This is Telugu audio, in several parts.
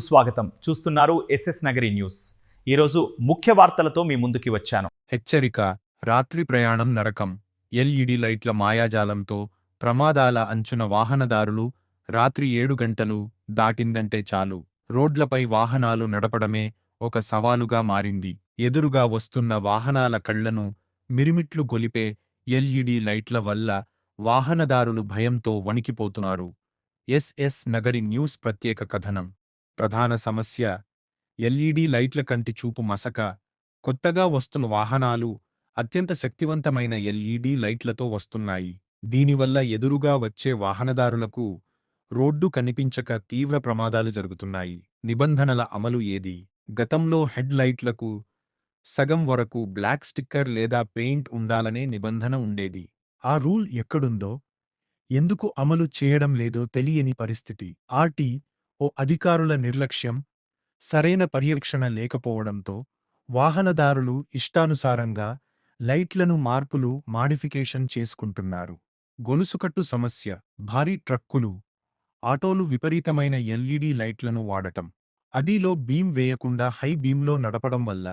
సుస్వాగతం. చూస్తున్నారు ఎస్ఎస్ నగరి న్యూస్. ఈరోజు ముఖ్య వార్తలతో మీ ముందుకి వచ్చాను. హెచ్చరిక: రాత్రి ప్రయాణం నరకం. ఎల్ఈడి లైట్ల మాయాజాలంతో ప్రమాదాల అంచున వాహనదారులు. రాత్రి 7 గంటలు దాటిందంటే చాలు రోడ్లపై వాహనాలు నడపడమే ఒక సవాలుగా మారింది. ఎదురుగా వస్తున్న వాహనాల కళ్లను మిరిమిట్లు గొలిపే ఎల్ఈడి లైట్ల వల్ల వాహనదారులు భయంతో వణికిపోతున్నారు. ఎస్ఎస్ నగరి న్యూస్ ప్రత్యేక కథనం. ప్రధాన సమస్య: ఎల్ఈడి లైట్ల కంటి చూపు మసక. కొత్తగా వస్తున్న వాహనాలు అత్యంత శక్తివంతమైన ఎల్ఈడి లైట్లతో వస్తున్నాయి. దీనివల్ల ఎదురుగా వచ్చే వాహనదారులకు రోడ్డు కనిపించక తీవ్ర ప్రమాదాలు జరుగుతున్నాయి. నిబంధనల అమలు ఏది? గతంలో హెడ్ లైట్లకు సగం వరకు బ్లాక్ స్టిక్కర్ లేదా పెయింట్ ఉండాలనే నిబంధన ఉండేది. ఆ రూల్ ఎక్కడుందో, ఎందుకు అమలు చేయడం లేదో తెలియని పరిస్థితి. ఆర్టీఓ అధికారుల నిర్లక్ష్యం, సరైన పర్యవేక్షణ లేకపోవడంతో వాహనదారులు ఇష్టానుసారంగా లైట్లను మాడిఫికేషన్ చేసుకుంటున్నారు. గొలుసుకట్టు సమస్య: భారీ ట్రక్కులు, ఆటోలు విపరీతమైన ఎల్ఈడి లైట్లను వాడటం, అదిలో బీమ్ వేయకుండా హై బీమ్లో నడపడం వల్ల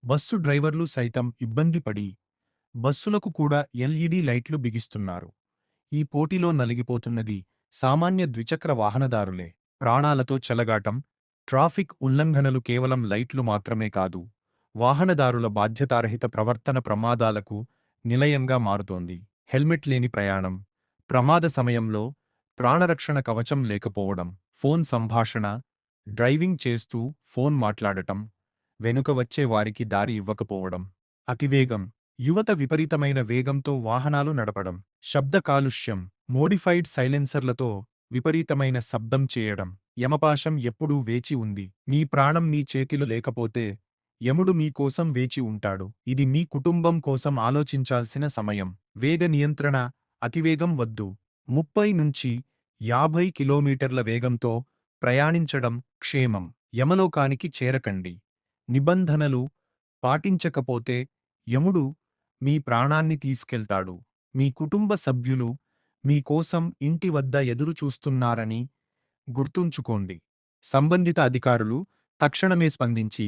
బస్సు డ్రైవర్లు సైతం ఇబ్బంది పడి బస్సులకు కూడా ఎల్ఈడి లైట్లు బిగిస్తున్నారు. ఈ పోటీలో నలిగిపోతున్నది సామాన్య ద్విచక్ర వాహనదారులే. ప్రాణాలతో చెలగాటం. ట్రాఫిక్ ఉల్లంఘనలు కేవలం లైట్లు మాత్రమే కాదు, వాహనదారుల బాధ్యతారహిత ప్రవర్తన ప్రమాదాలకు నిలయంగా మారుతోంది. హెల్మెట్ లేని ప్రయాణం, ప్రమాద సమయంలో ప్రాణరక్షణ కవచం లేకపోవడం, ఫోన్ సంభాషణ, డ్రైవింగ్ చేస్తూ ఫోన్ మాట్లాడటం, వెనుక వచ్చే వారికి దారి ఇవ్వకపోవడం, అతివేగం, యువత విపరీతమైన వేగంతో వాహనాలు నడపడం, శబ్ద కాలుష్యం, మోడిఫైడ్ సైలెన్సర్లతో విపరీతమైన శబ్దం చేయడం. యమపాశం ఎప్పుడూ వేచి ఉంది. మీ ప్రాణం మీ చేతిలో లేకపోతే యముడు మీకోసం వేచి ఉంటాడు. ఇది మీ కుటుంబం కోసం ఆలోచించాల్సిన సమయం. వేగ నియంత్రణ: అతివేగం వద్దు. 30 నుంచి 50 కిలోమీటర్ల వేగంతో ప్రయాణించడం క్షేమం. యమలోకానికి చేరకండి. నిబంధనలు పాటించకపోతే యముడు మీ ప్రాణాన్ని తీసుకెళ్తాడు. మీ కుటుంబ సభ్యులు మీకోసం ఇంటి వద్ద ఎదురు చూస్తున్నారని గుర్తుంచుకోండి. సంబంధిత అధికారులు తక్షణమే స్పందించి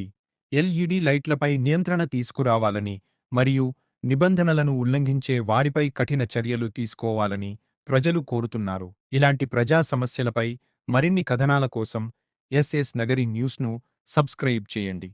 ఎల్ఈడి లైట్లపై నియంత్రణ తీసుకురావాలని మరియు నిబంధనలను ఉల్లంఘించే వారిపై కఠిన చర్యలు తీసుకోవాలని ప్రజలు కోరుతున్నారు. ఇలాంటి ప్రజా సమస్యలపై మరిన్ని కథనాల కోసం ఎస్ఎస్ నగరి న్యూస్ను సబ్స్క్రైబ్ చేయండి.